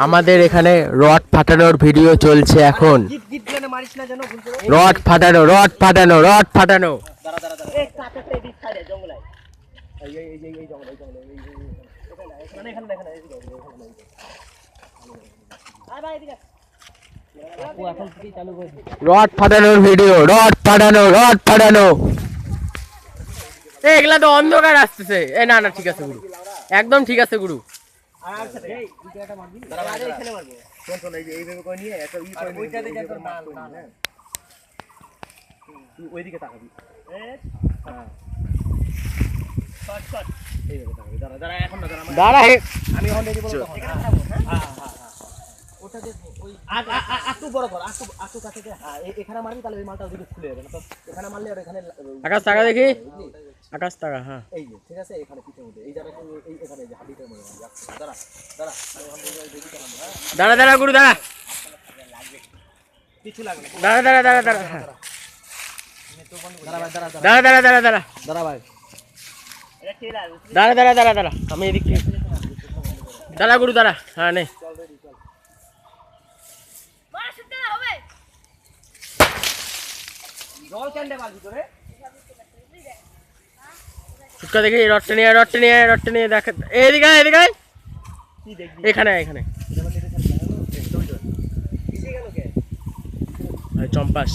আমাদের এখানে rod ফাটানোর video চলছে এখন। রড ফাটানো, রড ফাটানো, রড ফাটানো। রড ফাটানোর ভিডিও, রড ফাটানো, রড ফাটানো। এগুলা তো অন্ধকার আসতেছে। এ না না, ঠিক আছে গুরু, একদম ঠিক আছে গুরু। দাঁড়া, আকাশ টাকা দেখি, আকাশ টাকা। হ্যাঁ ঠিক আছে, এখানে দাঁড়া দাঁড়া গুরু, দাঁড়া দাঁড়া দাঁড়া দাঁড়া দাঁড়া দাঁড়া দাঁড়া দাঁড়া দাঁড়া দাঁড়া ভাই, দাঁড়া দাঁড়া দাঁড়া দাঁড়া, আমি এদিক থেকে দাঁড়া গুরু, দাঁড়া। হ্যাঁ নে, চুটকা দেখি, রডটা নিয়ে, রডটা নিয়ে, রডটা নিয়ে দেখ। এদিকে এদিকে, এখানে এখানে চম্পাস।